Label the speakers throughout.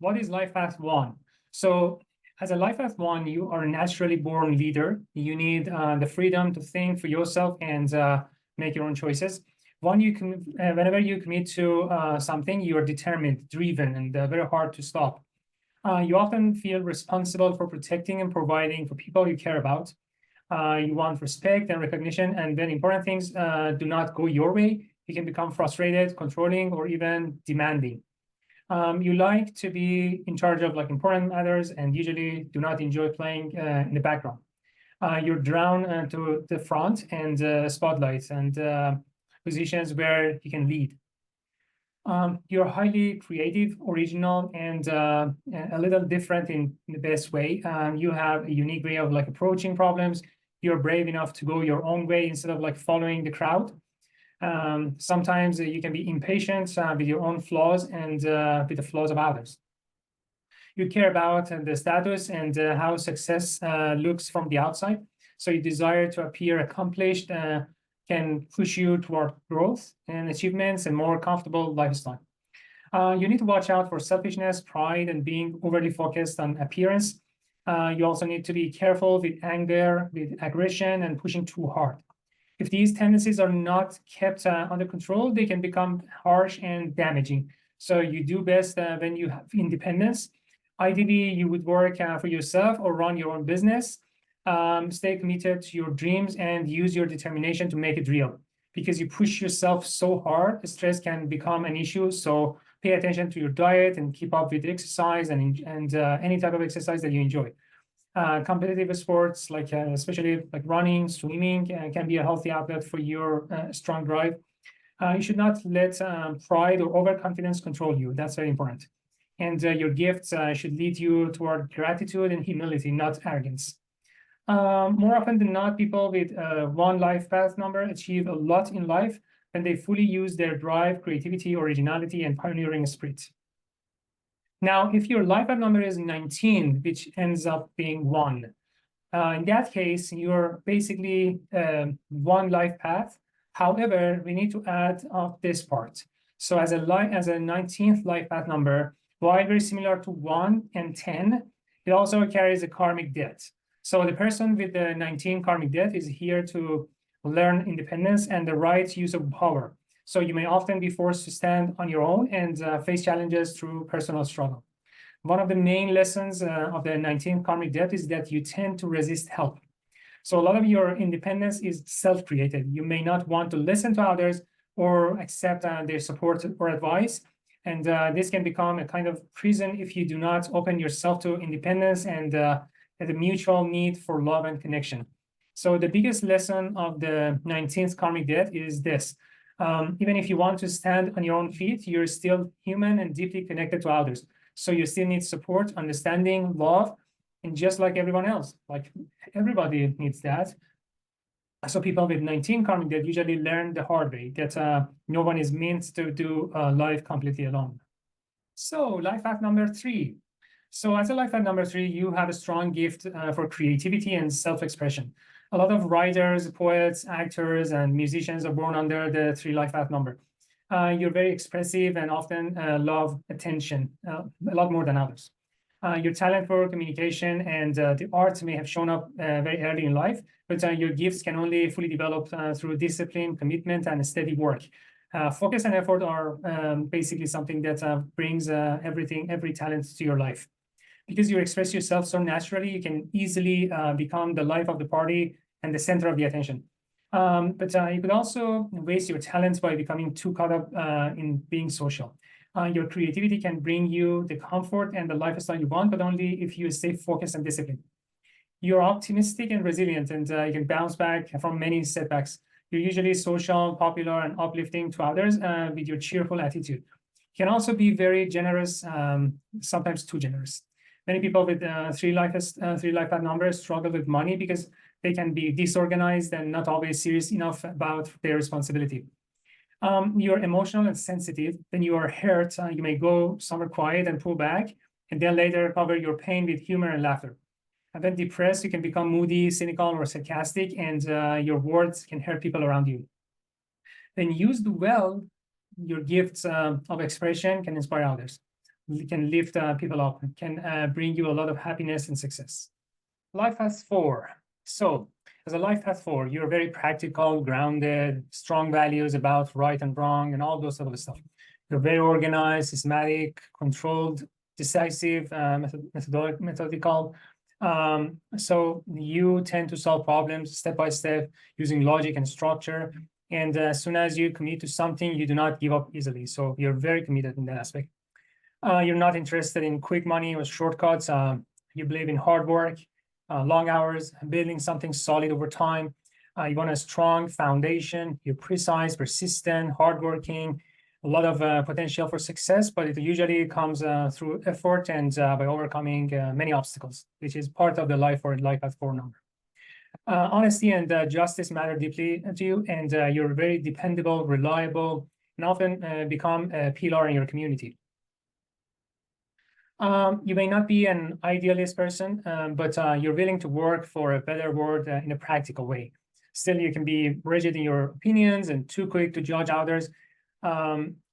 Speaker 1: what is life path one? So as a life path one, you are a naturally born leader. You need the freedom to think for yourself and make your own choices. Whenever you commit to something, you are determined, driven, and very hard to stop. You often feel responsible for protecting and providing for people you care about. You want respect and recognition, and when important things do not go your way, you can become frustrated, controlling, or even demanding. You like to be in charge of important matters and usually do not enjoy playing in the background. You're drawn to the front and spotlights and positions where you can lead. You're highly creative, original, and a little different in the best way. You have a unique way of approaching problems. You're brave enough to go your own way instead of following the crowd. Sometimes you can be impatient with your own flaws and with the flaws of others. You care about the status and how success looks from the outside. So you desire to appear accomplished, can push you toward growth and achievements and more comfortable lifestyle. You need to watch out for selfishness, pride, and being overly focused on appearance. You also need to be careful with anger, with aggression, and pushing too hard. If these tendencies are not kept under control, they can become harsh and damaging. So you do best when you have independence. Ideally, you would work for yourself or run your own business. Stay committed to your dreams and use your determination to make it real. Because you push yourself so hard, stress can become an issue. So pay attention to your diet and keep up with exercise and any type of exercise that you enjoy. Competitive sports, especially running, swimming, can be a healthy outlet for your strong drive. You should not let pride or overconfidence control you. That's very important. And your gifts should lead you toward gratitude and humility, not arrogance. More often than not, people with one life path number achieve a lot in life when they fully use their drive, creativity, originality, and pioneering spirit. Now, if your life path number is 19, which ends up being 1, in that case, you're basically one life path. However, we need to add up this part. So as a 19th life path number, while very similar to 1 and 10, it also carries a karmic debt. So the person with the 19 karmic debt is here to learn independence and the right use of power. So you may often be forced to stand on your own and face challenges through personal struggle. One of the main lessons of the 19th karmic debt is that you tend to resist help. So a lot of your independence is self-created. You may not want to listen to others or accept their support or advice. And this can become a kind of prison if you do not open yourself to independence and the mutual need for love and connection. So the biggest lesson of the 19th karmic debt is this. Even if you want to stand on your own feet, you're still human and deeply connected to others. So you still need support, understanding, love, and just like everyone else, everybody needs that. So people with 19 karmic debt usually learn the hard way that no one is meant to do life completely alone. So life path number 3. So as a life path number 3, you have a strong gift for creativity and self-expression. A lot of writers, poets, actors, and musicians are born under the 3 life path number. You're very expressive and often love attention a lot more than others. Your talent for communication and the arts may have shown up very early in life, but your gifts can only fully develop through discipline, commitment, and steady work. Focus and effort are basically something that brings every talent to your life. Because you express yourself so naturally, you can easily become the life of the party and the center of the attention. But you could also waste your talents by becoming too caught up in being social. Your creativity can bring you the comfort and the lifestyle you want, but only if you stay focused and disciplined. You're optimistic and resilient, and you can bounce back from many setbacks. You're usually social, popular, and uplifting to others with your cheerful attitude. You can also be very generous, sometimes too generous. Many people with 3 life path numbers struggle with money because they can be disorganized and not always serious enough about their responsibility. You're emotional and sensitive. When you are hurt, you may go somewhere quiet and pull back, and then later cover your pain with humor and laughter. And when depressed, you can become moody, cynical, or sarcastic, and your words can hurt people around you. When used well, your gifts of expression can inspire others. can lift people up, can bring you a lot of happiness and success. Life path 4. So as a life path 4, you're very practical, grounded, strong values about right and wrong and all those sort of stuff. You're very organized, systematic, controlled, decisive, methodical. So you tend to solve problems step by step using logic and structure. And as soon as you commit to something, you do not give up easily. So you're very committed in that aspect. You're not interested in quick money or shortcuts. You believe in hard work, long hours, building something solid over time. You want a strong foundation. You're precise, persistent, hardworking, a lot of potential for success, but it usually comes through effort and by overcoming many obstacles, which is part of the life path 4 number. Honesty and justice matter deeply to you, and you're very dependable, reliable, and often become a pillar in your community. You may not be an idealist person, but you're willing to work for a better world in a practical way. Still, you can be rigid in your opinions and too quick to judge others.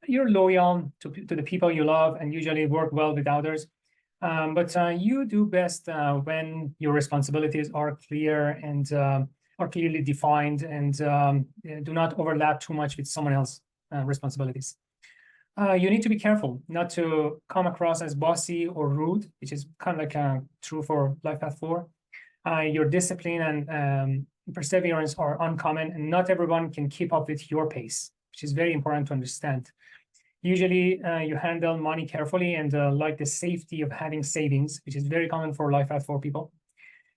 Speaker 1: You're loyal to the people you love and usually work well with others. But you do best when your responsibilities are clear and are clearly defined and do not overlap too much with someone else's responsibilities. You need to be careful not to come across as bossy or rude, which is kind of like true for life path 4. Your discipline and perseverance are uncommon, and not everyone can keep up with your pace, which is very important to understand. Usually, you handle money carefully and like the safety of having savings, which is very common for life path 4 people.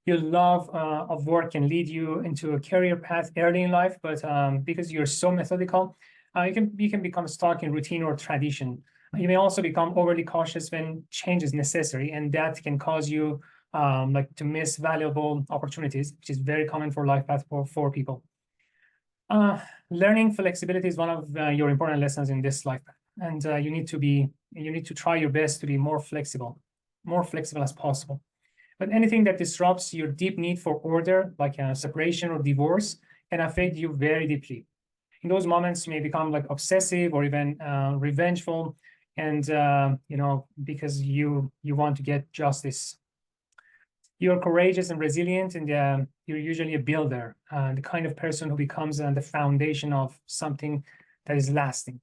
Speaker 1: Your love of work can lead you into a career path early in life, but because you're so methodical, you can become stuck in routine or tradition. You may also become overly cautious when change is necessary, and that can cause you like to miss valuable opportunities, which is very common for life path 4 people. Learning flexibility is one of your important lessons in this life path, and you need to try your best to be more flexible as possible. But anything that disrupts your deep need for order, like separation or divorce, can affect you very deeply. In those moments, you may become like obsessive or even revengeful, and because you want to get justice. You're courageous and resilient, and you're usually a builder, the kind of person who becomes the foundation of something that is lasting.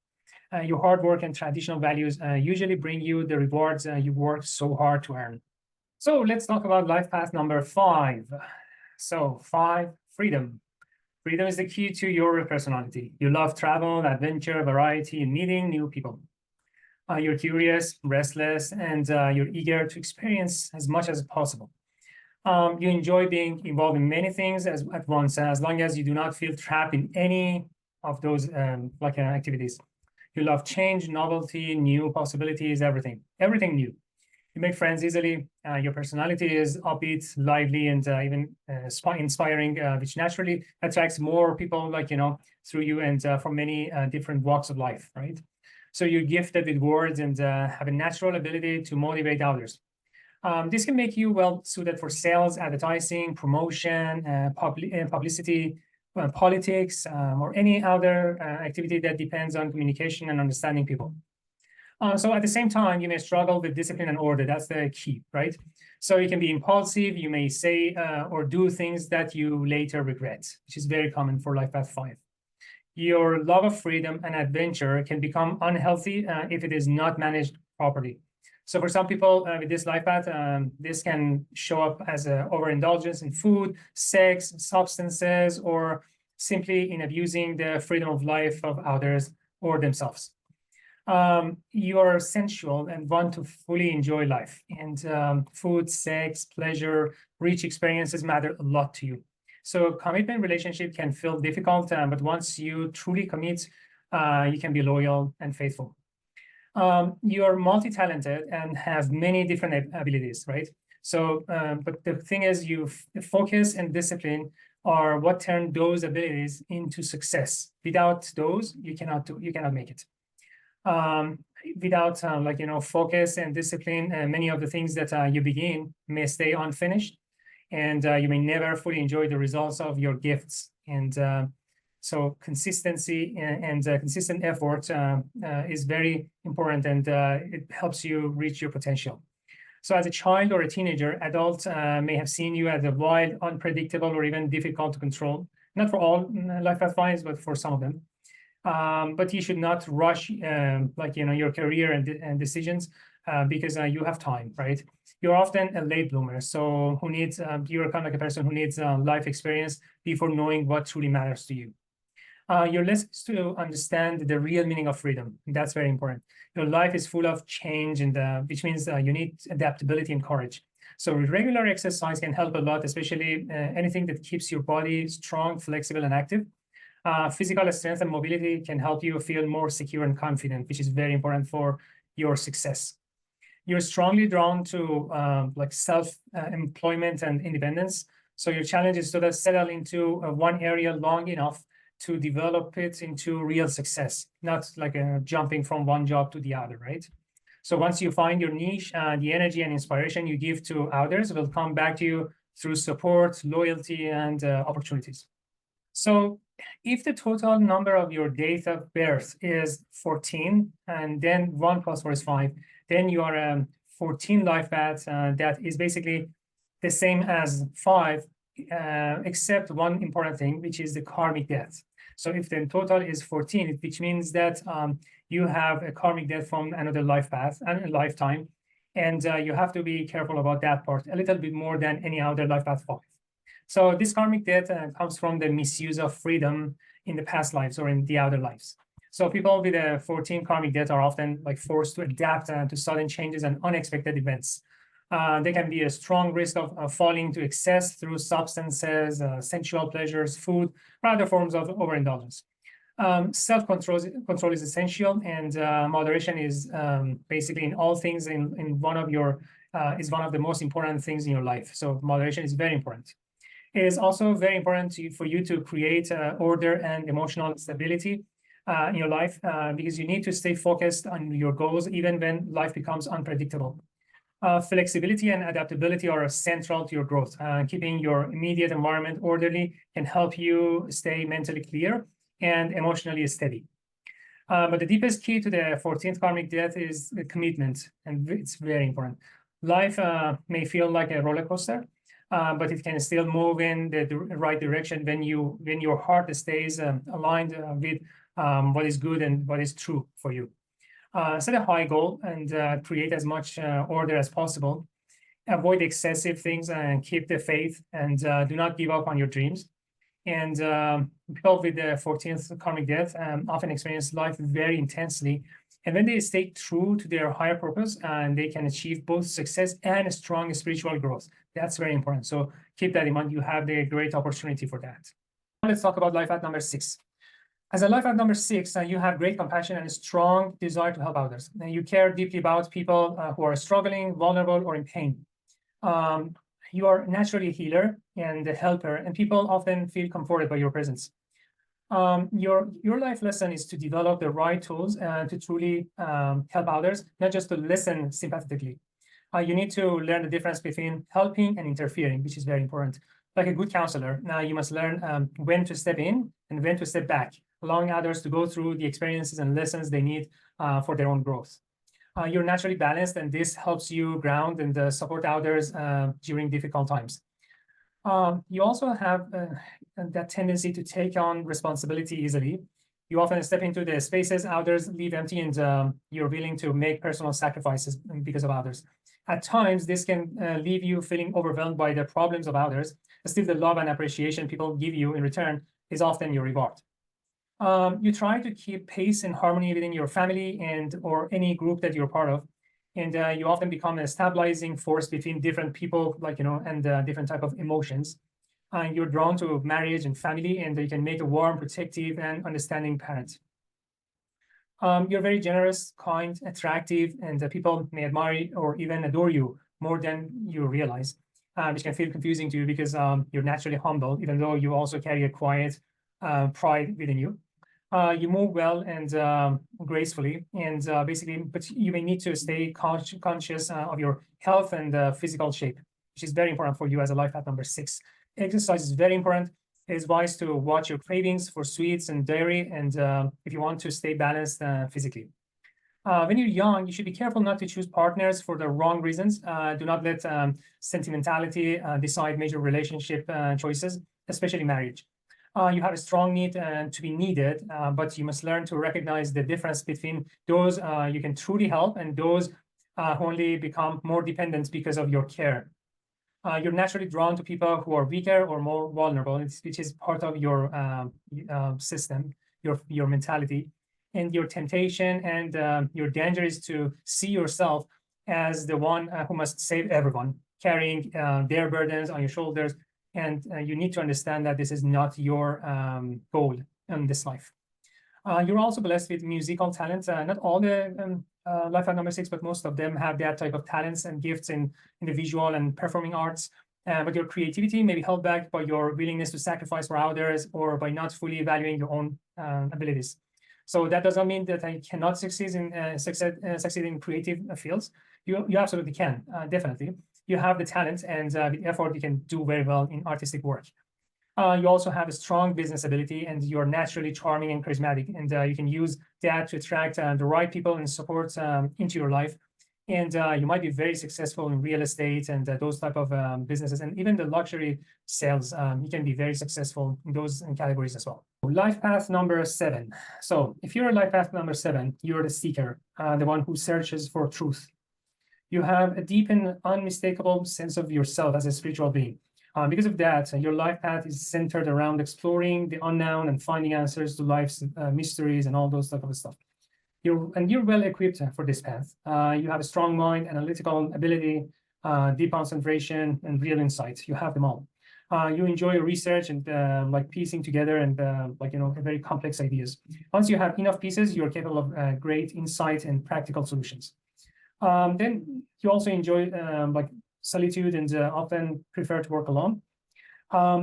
Speaker 1: Your hard work and traditional values usually bring you the rewards you worked so hard to earn. So let's talk about life path number 5. So 5, freedom. Freedom is the key to your personality. You love travel, adventure, variety, and meeting new people. You're curious, restless, and you're eager to experience as much as possible. You enjoy being involved in many things at once, as long as you do not feel trapped in any of those activities. You love change, novelty, new possibilities, everything new. You make friends easily. Your personality is upbeat, lively, and even inspiring, which naturally attracts more people through you and from many different walks of life, right? So you're gifted with words and have a natural ability to motivate others. This can make you well suited for sales, advertising, promotion, publicity, politics, or any other activity that depends on communication and understanding people. So at the same time, you may struggle with discipline and order. That's the key, right? So you can be impulsive. You may say or do things that you later regret, which is very common for life path 5. Your love of freedom and adventure can become unhealthy if it is not managed properly. So for some people with this life path, this can show up as overindulgence in food, sex, substances, or simply in abusing the freedom of life of others or themselves. You are sensual and want to fully enjoy life, and food, sex, pleasure, rich experiences matter a lot to you. So commitment relationship can feel difficult, but once you truly commit, you can be loyal and faithful. You are multi-talented and have many different abilities, right? So, but the thing is, focus and discipline are what turn those abilities into success. Without those, you cannot make it. Without focus and discipline, many of the things that you begin may stay unfinished, and you may never fully enjoy the results of your gifts. And So consistency and consistent effort is very important, and it helps you reach your potential. So as a child or a teenager, adults may have seen you as a wild, unpredictable, or even difficult to control. Not for all life path finds, but for some of them. But you should not rush your career and decisions because you have time, right? You're often a late bloomer, so you're kind of like a person who needs life experience before knowing what truly matters to you. You're less to understand the real meaning of freedom. That's very important. Your life is full of change, and which means you need adaptability and courage. So regular exercise can help a lot, especially anything that keeps your body strong, flexible, and active. Physical strength and mobility can help you feel more secure and confident, which is very important for your success. You're strongly drawn to self-employment and independence. So your challenge is to settle into one area long enough to develop it into real success, not like jumping from one job to the other, right? So once you find your niche, the energy and inspiration you give to others will come back to you through support, loyalty, and opportunities. So if the total number of your date of birth is 14, and then 1 + 4 is 5, then you are 14 life paths that is basically the same as 5, except one important thing, which is the karmic death. So if the total is 14, which means that you have a karmic death from another life path and a lifetime, and you have to be careful about that part a little bit more than any other life path 5. So this karmic death comes from the misuse of freedom in the past lives or in the other lives. So people with a 14 karmic death are often forced to adapt to sudden changes and unexpected events. There can be a strong risk of falling into excess through substances, sensual pleasures, food, or other forms of overindulgence. Self-control is essential, and moderation is basically in all things in one of the most important things in your life. So moderation is very important. It is also very important for you to create order and emotional stability in your life because you need to stay focused on your goals even when life becomes unpredictable. Flexibility and adaptability are central to your growth. Keeping your immediate environment orderly can help you stay mentally clear and emotionally steady. But the deepest key to the 14th karmic death is the commitment, and it's very important. Life may feel like a roller coaster, but it can still move in the right direction when your heart stays aligned with what is good and what is true for you. Set a high goal and create as much order as possible. Avoid excessive things and keep the faith, and do not give up on your dreams. And people with the 14th karmic death often experience life very intensely. And when they stay true to their higher purpose, and they can achieve both success and a strong spiritual growth. That's very important. So keep that in mind. You have the great opportunity for that. Now let's talk about life path number 6. As a life path number 6, you have great compassion and a strong desire to help others. And you care deeply about people who are struggling, vulnerable, or in pain. You are naturally a healer and a helper, and people often feel comforted by your presence. Your life lesson is to develop the right tools to truly help others, not just to listen sympathetically. You need to learn the difference between helping and interfering, which is very important. Like a good counselor, now you must learn when to step in and when to step back, allowing others to go through the experiences and lessons they need for their own growth. You're naturally balanced, and this helps you ground and support others during difficult times. You also have that tendency to take on responsibility easily. You often step into the spaces others leave empty, and you're willing to make personal sacrifices because of others. At times, this can leave you feeling overwhelmed by the problems of others. Still, the love and appreciation people give you in return is often your reward. You try to keep pace and harmony within your family or any group that you're part of. And you often become a stabilizing force between different people, and different type of emotions. You're drawn to marriage and family, and you can make a warm, protective, and understanding parent. You're very generous, kind, attractive, and people may admire or even adore you more than you realize, which can feel confusing to you because you're naturally humble, even though you also carry a quiet pride within you. You move well and gracefully, and but you may need to stay conscious of your health and physical shape, which is very important for you as a life path number 6. Exercise is very important, it's wise to watch your cravings for sweets and dairy, and if you want to stay balanced physically. When you're young, you should be careful not to choose partners for the wrong reasons. Do not let sentimentality decide major relationship choices, especially marriage. You have a strong need to be needed, but you must learn to recognize the difference between those you can truly help and those who only become more dependent because of your care. You're naturally drawn to people who are weaker or more vulnerable, which is part of your system, your mentality. And your temptation and your danger is to see yourself as the one who must save everyone, carrying their burdens on your shoulders. And you need to understand that this is not your goal in this life. You're also blessed with musical talents. Not all the life at number 6, but most of them have that type of talents and gifts in the visual and performing arts. But your creativity may be held back by your willingness to sacrifice for others or by not fully valuing your own abilities. So that does not mean that I cannot succeed in creative fields. You absolutely can, definitely. You have the talent, and with effort, you can do very well in artistic work. You also have a strong business ability, and you're naturally charming and charismatic, and you can use that to attract the right people and support into your life. And you might be very successful in real estate and those type of businesses, and even the luxury sales. You can be very successful in those categories as well. Life path number 7. So if you're a life path number 7, you're the seeker, the one who searches for truth. You have a deep and unmistakable sense of yourself as a spiritual being. Because of that, your life path is centered around exploring the unknown and finding answers to life's mysteries and all those type of stuff. You're well equipped for this path. You have a strong mind, analytical ability, deep concentration, and real insight. You have them all. You enjoy research and like piecing together and very complex ideas. Once you have enough pieces, you're capable of great insight and practical solutions. Then you also enjoy like solitude and often prefer to work alone.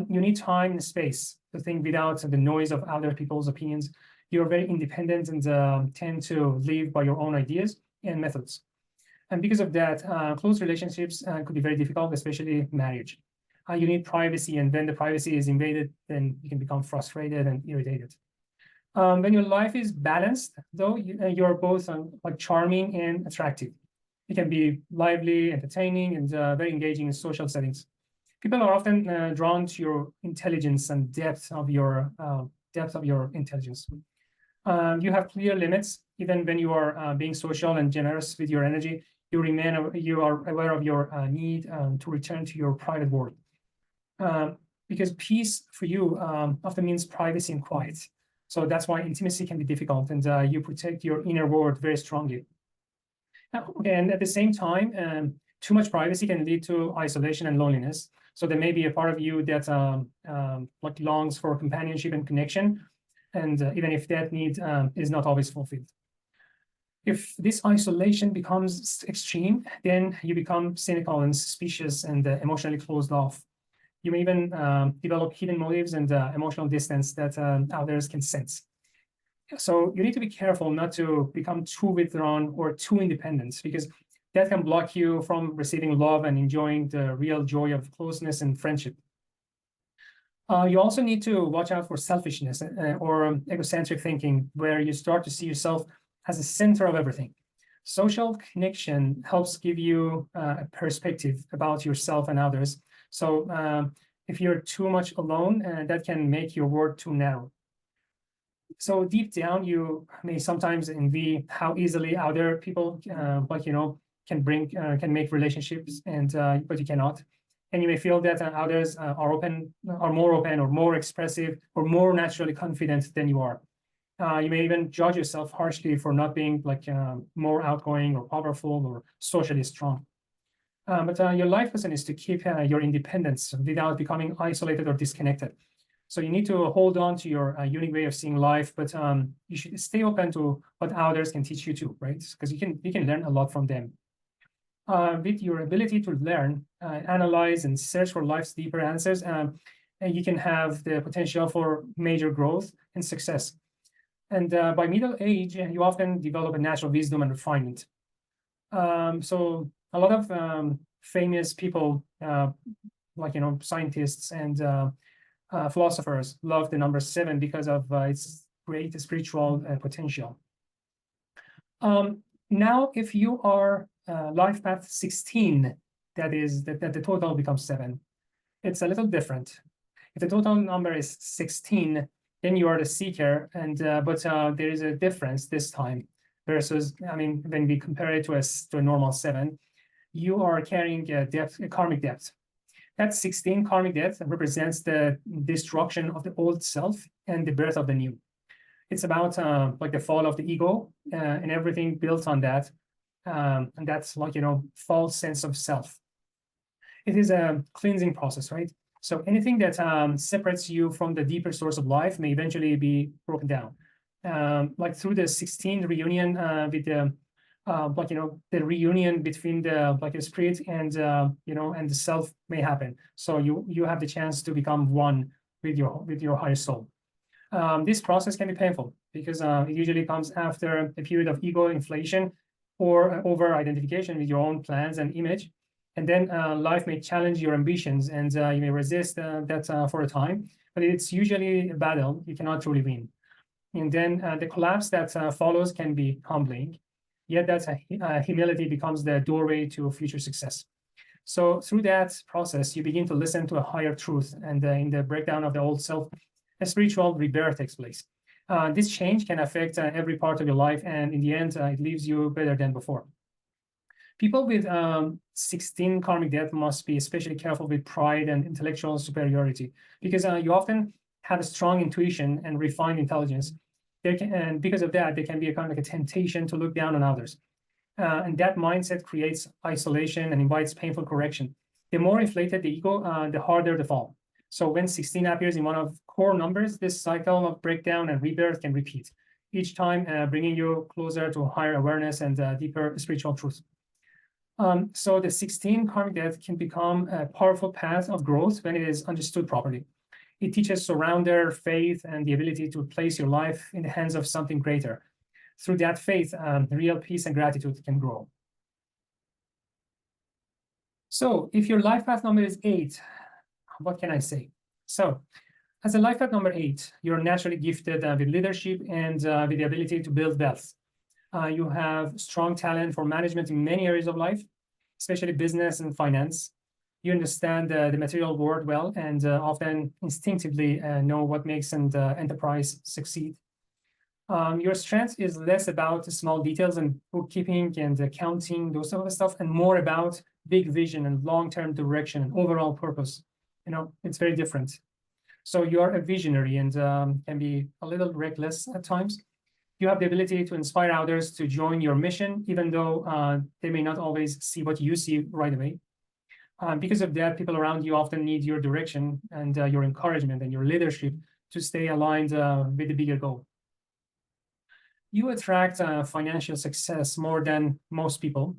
Speaker 1: You need time and space to think without the noise of other people's opinions. You're very independent and tend to live by your own ideas and methods. And because of that, close relationships could be very difficult, especially marriage. You need privacy, and when the privacy is invaded, then you can become frustrated and irritated. When your life is balanced, though, you're both like charming and attractive. You can be lively, entertaining, and very engaging in social settings. People are often drawn to your intelligence and depth of your intelligence. You have clear limits, even when you are being social and generous with your energy. You are aware of your need to return to your private world. Because peace for you often means privacy and quiet. So that's why intimacy can be difficult, and you protect your inner world very strongly. And at the same time, too much privacy can lead to isolation and loneliness. So there may be a part of you that like longs for companionship and connection, and even if that need is not always fulfilled. If this isolation becomes extreme, then you become cynical and suspicious and emotionally closed off. You may even develop hidden motives and emotional distance that others can sense. So you need to be careful not to become too withdrawn or too independent, because that can block you from receiving love and enjoying the real joy of closeness and friendship. You also need to watch out for selfishness or egocentric thinking, where you start to see yourself as the center of everything. Social connection helps give you a perspective about yourself and others. So if you're too much alone, that can make your world too narrow. So deep down, you may sometimes envy how easily other people, can make relationships, and but you cannot. And you may feel that others are more open, or more expressive, or more naturally confident than you are. You may even judge yourself harshly for not being more outgoing or powerful or socially strong. But your life lesson is to keep your independence without becoming isolated or disconnected. So you need to hold on to your unique way of seeing life, but you should stay open to what others can teach you too, right? Because you can learn a lot from them. With your ability to learn, analyze, and search for life's deeper answers, you can have the potential for major growth and success. And by middle age, you often develop a natural wisdom and refinement. So a lot of famous people, scientists and philosophers love the number 7 because of its great spiritual potential. Now, if you are life path 16, that is that the total becomes 7. It's a little different. If the total number is 16, then you are the seeker, and but there is a difference this time versus, I mean, when we compare it to a normal 7, you are carrying a depth, a karmic depth. That 16 karmic depth represents the destruction of the old self and the birth of the new. It's about like the fall of the ego and everything built on that. And that's like, false sense of self. It is a cleansing process, right? So anything that separates you from the deeper source of life may eventually be broken down. Like through the 16th reunion with the the reunion between the spirit and and the self may happen. So you have the chance to become one with your higher soul. This process can be painful because it usually comes after a period of ego inflation or over identification with your own plans and image. And then life may challenge your ambitions, and you may resist that for a time, but it's usually a battle you cannot truly win. And then the collapse that follows can be humbling, yet that humility becomes the doorway to future success. So through that process, you begin to listen to a higher truth, and in the breakdown of the old self, a spiritual rebirth takes place. This change can affect every part of your life, and in the end, it leaves you better than before. People with 16 karmic death must be especially careful with pride and intellectual superiority, because you often have a strong intuition and refined intelligence. And because of that, there can be a kind of like a temptation to look down on others. And that mindset creates isolation and invites painful correction. The more inflated the ego, the harder the fall. So when 16 appears in one of core numbers, this cycle of breakdown and rebirth can repeat, each time bringing you closer to higher awareness and deeper spiritual truth. So the 16 karmic death can become a powerful path of growth when it is understood properly. It teaches surrender, faith, and the ability to place your life in the hands of something greater. Through that faith, real peace and gratitude can grow. So if your life path number is 8, what can I say? So as a life path number 8, you're naturally gifted with leadership and with the ability to build wealth. You have strong talent for management in many areas of life, especially business and finance. You understand the material world well and often instinctively know what makes an enterprise succeed. Your strength is less about the small details and bookkeeping and accounting, those sort of stuff, and more about big vision and long-term direction and overall purpose. It's very different. So you're a visionary and can be a little reckless at times. You have the ability to inspire others to join your mission, even though they may not always see what you see right away. Because of that, people around you often need your direction and your encouragement and your leadership to stay aligned with the bigger goal. You attract financial success more than most people.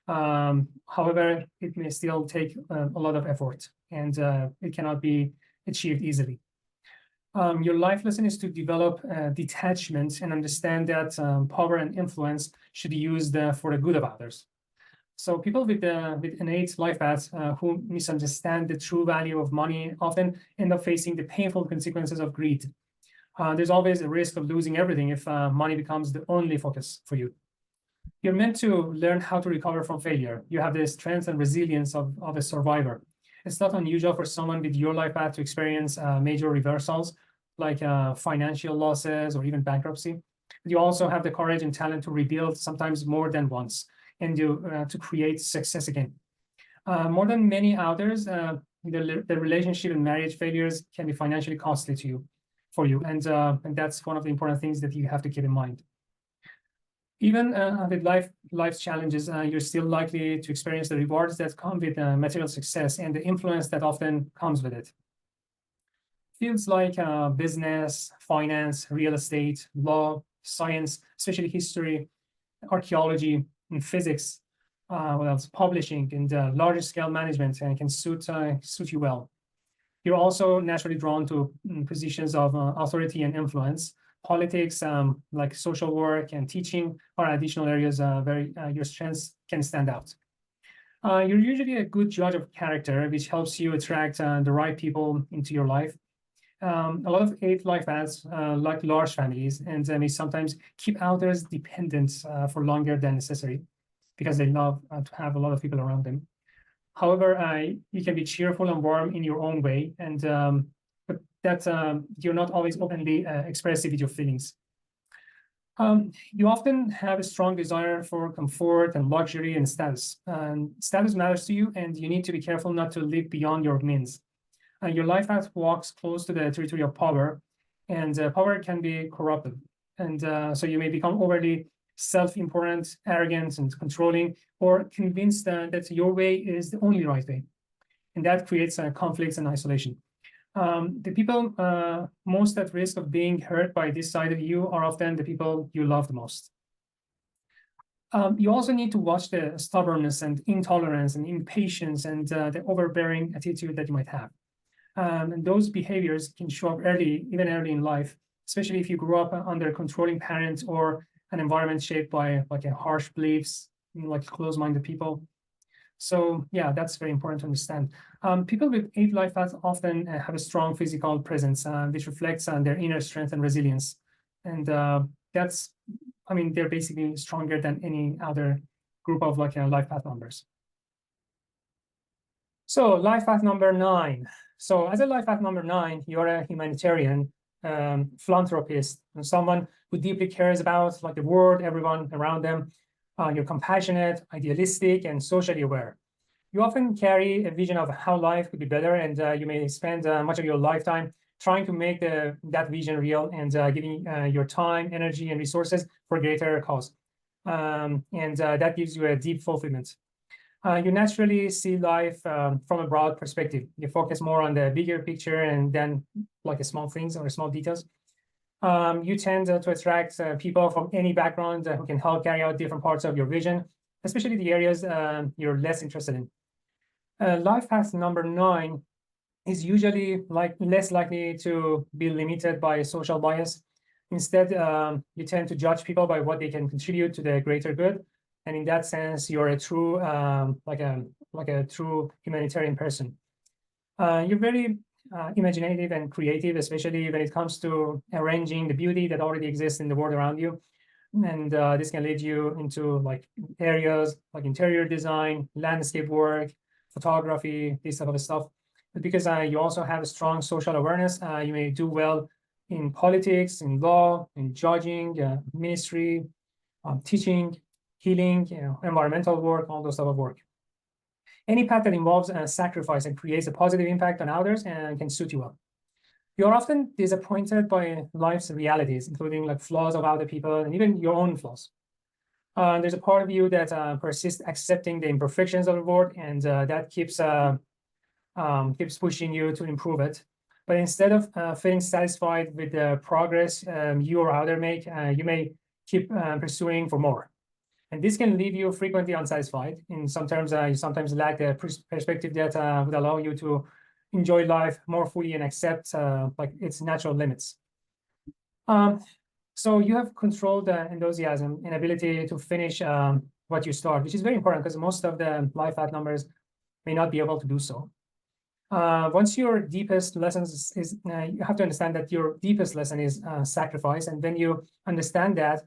Speaker 1: However, it may still take a lot of effort, and it cannot be achieved easily. Your life lesson is to develop detachment and understand that power and influence should be used for the good of others. So people with innate life paths who misunderstand the true value of money often end up facing the painful consequences of greed. There's always a risk of losing everything if money becomes the only focus for you. You're meant to learn how to recover from failure. You have the strength and resilience of a survivor. It's not unusual for someone with your life path to experience major reversals, like financial losses or even bankruptcy. You also have the courage and talent to rebuild, sometimes more than once, and to create success again. More than many others, the relationship and marriage failures can be financially costly for you, and that's one of the important things that you have to keep in mind. Even with life's challenges, you're still likely to experience the rewards that come with material success and the influence that often comes with it. Fields like business, finance, real estate, law, science, especially history, archaeology, and physics, what else? Publishing and larger scale management can suit you well. You're also naturally drawn to positions of authority and influence. Politics, like social work and teaching, are additional areas where your strengths can stand out. You're usually a good judge of character, which helps you attract the right people into your life. A lot of eighth life paths like large families and may sometimes keep others dependent for longer than necessary because they love to have a lot of people around them. However, you can be cheerful and warm in your own way, and but that you're not always openly expressive with your feelings. You often have a strong desire for comfort and luxury and status. Status matters to you, and you need to be careful not to live beyond your means. Your life path walks close to the territory of power, and power can be corrupted. And so you may become overly self-important, arrogant, and controlling, or convinced that your way is the only right way. And that creates conflicts and isolation. The people most at risk of being hurt by this side of you are often the people you love the most. You also need to watch the stubbornness and intolerance and impatience and the overbearing attitude that you might have. And those behaviors can show up even early in life, especially if you grew up under controlling parents or an environment shaped by like a harsh beliefs, like close-minded people. So yeah, that's very important to understand. People with eight life paths often have a strong physical presence, which reflects on their inner strength and resilience. And they're basically stronger than any other group of like life path numbers. So life path number 9. So as a life path number 9, you're a humanitarian, philanthropist, and someone who deeply cares about like the world, everyone around them. You're compassionate, idealistic, and socially aware. You often carry a vision of how life could be better, and you may spend much of your lifetime trying to make that vision real and giving your time, energy, and resources for a greater cause. That gives you a deep fulfillment. You naturally see life from a broad perspective. You focus more on the bigger picture and then like small things or small details. You tend to attract people from any background who can help carry out different parts of your vision, especially the areas you're less interested in. Life path number 9 is usually less likely to be limited by social bias. Instead, you tend to judge people by what they can contribute to the greater good. And in that sense, you're a true, like a true humanitarian person. You're very imaginative and creative, especially when it comes to arranging the beauty that already exists in the world around you. And this can lead you into like areas like interior design, landscape work, photography, this type of stuff. But because you also have a strong social awareness, you may do well in politics, in law, in judging, ministry, teaching, healing, environmental work, all those type of work. Any path that involves sacrifice and creates a positive impact on others can suit you well. You're often disappointed by life's realities, including like flaws of other people and even your own flaws. There's a part of you that persists accepting the imperfections of the world, and that keeps pushing you to improve it. But instead of feeling satisfied with the progress you or others make, you may keep pursuing for more. And this can leave you frequently unsatisfied. In some terms, you sometimes lack the perspective that would allow you to enjoy life more fully and accept like its natural limits. So you have controlled enthusiasm and ability to finish what you start, which is very important because most of the life path numbers may not be able to do so. Once your deepest lessons is, you have to understand that your deepest lesson is sacrifice. And when you understand that,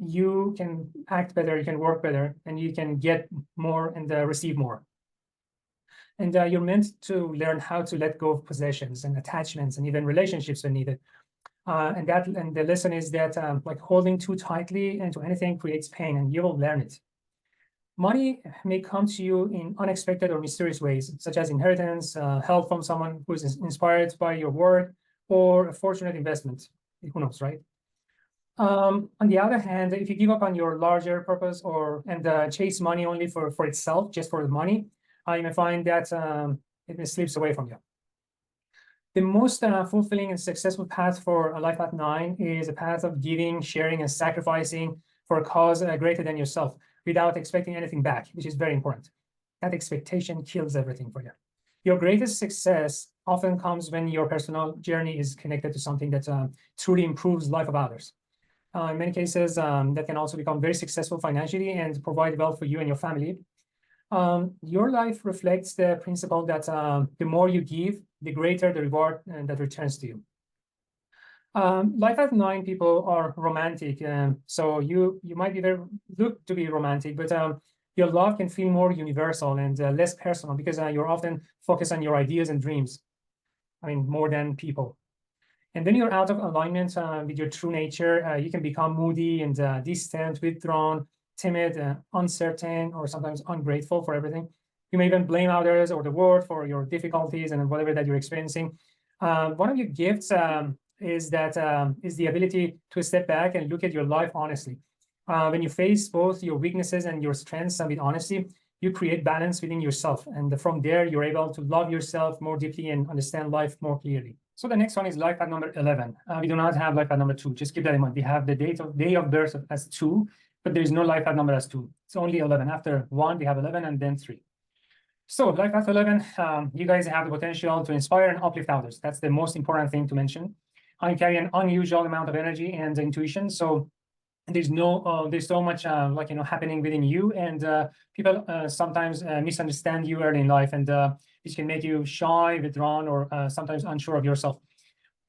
Speaker 1: you can act better, you can work better, and you can get more and receive more. And you're meant to learn how to let go of possessions and attachments and even relationships when needed. And the lesson is that like holding too tightly into anything creates pain, and you will learn it. Money may come to you in unexpected or mysterious ways, such as inheritance, help from someone who is inspired by your work, or a fortunate investment. Who knows, right? On the other hand, if you give up on your larger purpose and chase money only for itself, just for the money, you may find that it slips away from you. The most fulfilling and successful path for a life path 9 is a path of giving, sharing, and sacrificing for a cause greater than yourself without expecting anything back, which is very important. That expectation kills everything for you. Your greatest success often comes when your personal journey is connected to something that truly improves the life of others. In many cases, that can also become very successful financially and provide wealth for you and your family. Your life reflects the principle that the more you give, the greater the reward that returns to you. Life at 9 people are romantic, so you might be look to be romantic, but your love can feel more universal and less personal because you're often focused on your ideas and dreams. I mean, more than people. And when you're out of alignment with your true nature, you can become moody and distant, withdrawn, timid, uncertain, or sometimes ungrateful for everything. You may even blame others or the world for your difficulties and whatever that you're experiencing. One of your gifts is the ability to step back and look at your life honestly. When you face both your weaknesses and your strengths with honesty, you create balance within yourself. And from there, you're able to love yourself more deeply and understand life more clearly. So the next one is life at number 11. We do not have life at number 2. Just keep that in mind. We have the day of birth as 2, but there's no life at number as 2. It's only 11. After 1, we have 11 and then 3. So life at 11, you guys have the potential to inspire and uplift others. That's the most important thing to mention. You carry an unusual amount of energy and intuition. So there's so much happening within you, and people sometimes misunderstand you early in life, and which can make you shy, withdrawn, or sometimes unsure of yourself.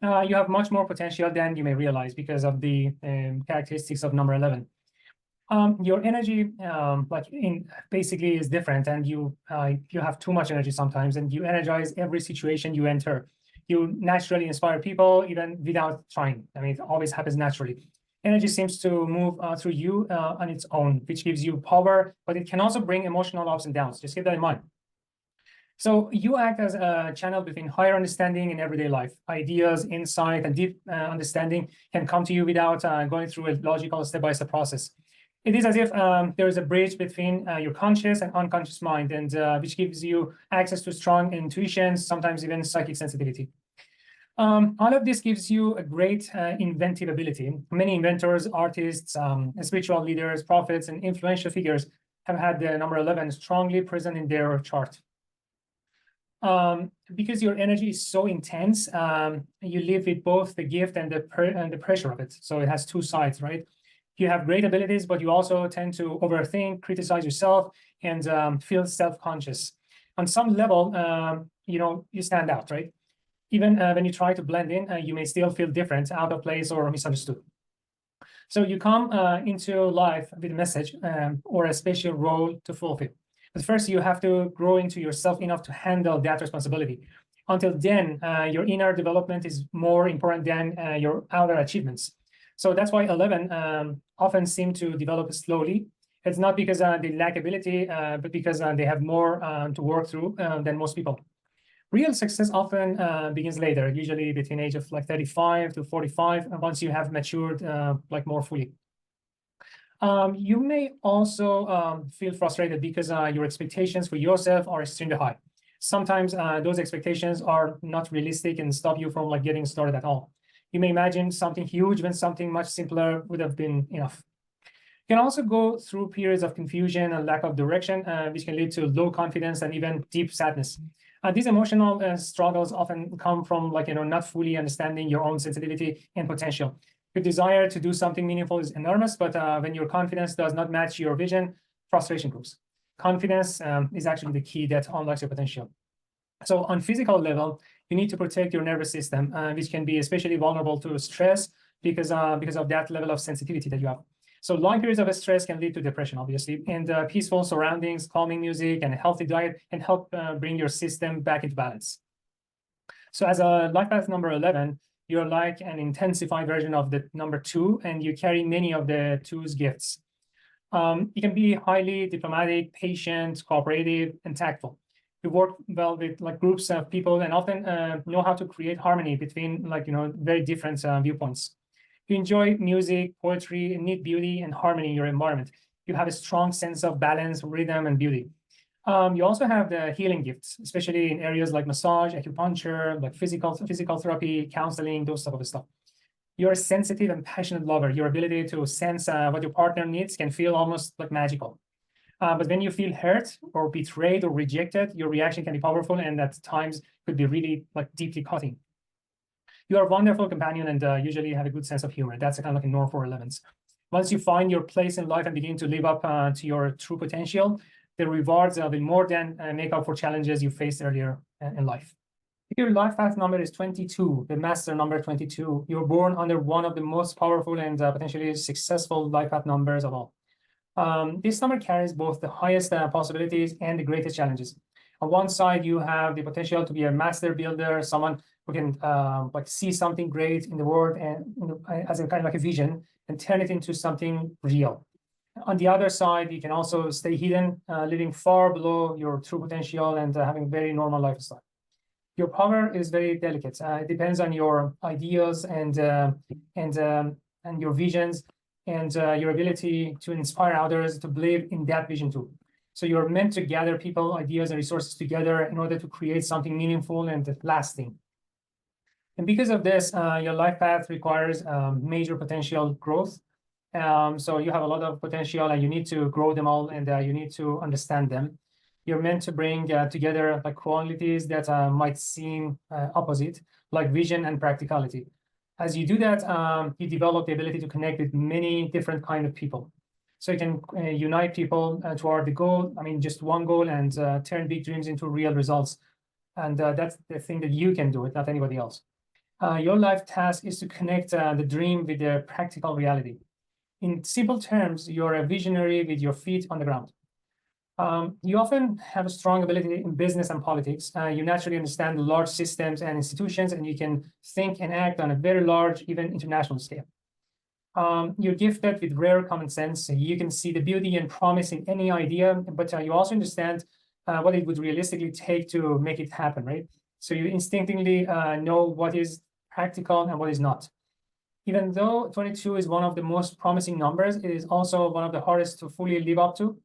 Speaker 1: You have much more potential than you may realize because of the characteristics of number 11. Your energy basically is different, and you have too much energy sometimes, and you energize every situation you enter. You naturally inspire people even without trying. I mean, it always happens naturally. Energy seems to move through you on its own, which gives you power, but it can also bring emotional ups and downs. Just keep that in mind. So you act as a channel between higher understanding and everyday life. Ideas, insight, and deep understanding can come to you without going through a logical step-by-step process. It is as if there is a bridge between your conscious and unconscious mind, and which gives you access to strong intuitions, sometimes even psychic sensitivity. All of this gives you a great inventive ability. Many inventors, artists, spiritual leaders, prophets, and influential figures have had the number 11 strongly present in their chart. Because your energy is so intense, you live with both the gift and the pressure of it. So it has two sides, right? You have great abilities, but you also tend to overthink, criticize yourself, and feel self-conscious. On some level, you stand out, right? Even when you try to blend in, you may still feel different, out of place, or misunderstood. So you come into life with a message or a special role to fulfill. But first, you have to grow into yourself enough to handle that responsibility. Until then, your inner development is more important than your outer achievements. So that's why 11 often seem to develop slowly. It's not because they lack ability, but because they have more to work through than most people. Real success often begins later, usually between age of 35 to 45, once you have matured more fully. You may also feel frustrated because your expectations for yourself are extremely high. Sometimes those expectations are not realistic and stop you from getting started at all. You may imagine something huge when something much simpler would have been enough. You can also go through periods of confusion and lack of direction, which can lead to low confidence and even deep sadness. These emotional struggles often come from not fully understanding your own sensitivity and potential. Your desire to do something meaningful is enormous, but when your confidence does not match your vision, frustration grows. Confidence is actually the key that unlocks your potential. So on physical level, you need to protect your nervous system, which can be especially vulnerable to stress because of that level of sensitivity that you have. So long periods of stress can lead to depression, obviously, and peaceful surroundings, calming music, and a healthy diet can help bring your system back into balance. So as a life path number 11, you're like an intensified version of the number 2, and you carry many of the 2's gifts. You can be highly diplomatic, patient, cooperative, and tactful. You work well with groups of people and often know how to create harmony between very different viewpoints. You enjoy music, poetry, and need beauty and harmony in your environment. You have a strong sense of balance, rhythm, and beauty. You also have the healing gifts, especially in areas like massage, acupuncture, like physical therapy, counseling, those type of stuff. You're a sensitive and passionate lover. Your ability to sense what your partner needs can feel almost magical. But when you feel hurt or betrayed or rejected, your reaction can be powerful and at times could be really deeply cutting. You are a wonderful companion and usually have a good sense of humor. That's kind of a norm for 11s. Once you find your place in life and begin to live up to your true potential, the rewards will more than make up for challenges you faced earlier in life. If your life path number is 22, the master number 22, you're born under one of the most powerful and potentially successful life path numbers of all. This number carries both the highest possibilities and the greatest challenges. On one side, you have the potential to be a master builder, someone who can like see something great in the world and as a kind of like a vision and turn it into something real. On the other side, you can also stay hidden, living far below your true potential and having a very normal lifestyle. Your power is very delicate. It depends on your ideas and your visions and your ability to inspire others to believe in that vision too. So you're meant to gather people, ideas, and resources together in order to create something meaningful and lasting. And because of this, your life path requires major potential growth. So you have a lot of potential and you need to grow them all and you need to understand them. You're meant to bring together like qualities that might seem opposite, like vision and practicality. As you do that, you develop the ability to connect with many different kinds of people. So you can unite people toward the goal, I mean, just one goal, and turn big dreams into real results. And that's the thing that you can do it, not anybody else. Your life task is to connect the dream with the practical reality. In simple terms, you're a visionary with your feet on the ground. You often have a strong ability in business and politics. You naturally understand large systems and institutions, and you can think and act on a very large, even international scale. You're gifted with rare common sense. You can see the beauty and promise in any idea, but you also understand what it would realistically take to make it happen, right? So you instinctively know what is practical and what is not. Even though 22 is one of the most promising numbers, it is also one of the hardest to fully live up to.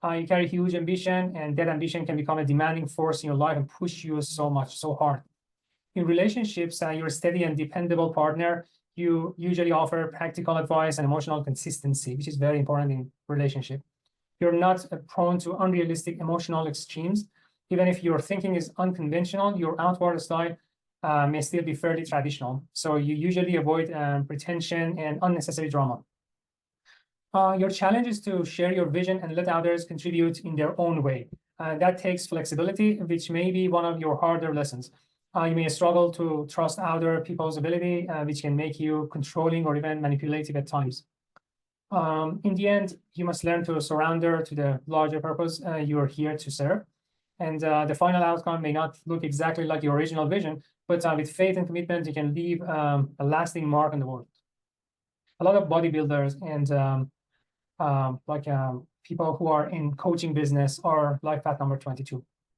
Speaker 1: You carry huge ambition, and that ambition can become a demanding force in your life and push you so much, so hard. In relationships, you're a steady and dependable partner. You usually offer practical advice and emotional consistency, which is very important in relationship. You're not prone to unrealistic emotional extremes. Even if your thinking is unconventional, your outward style may still be fairly traditional. So you usually avoid pretension and unnecessary drama. Your challenge is to share your vision and let others contribute in their own way. That takes flexibility, which may be one of your harder lessons. You may struggle to trust other people's ability, which can make you controlling or even manipulative at times. In the end, you must learn to surrender to the larger purpose you are here to serve. And the final outcome may not look exactly like your original vision, but with faith and commitment, you can leave a lasting mark on the world. A lot of bodybuilders and people who are in coaching business are life path number 22.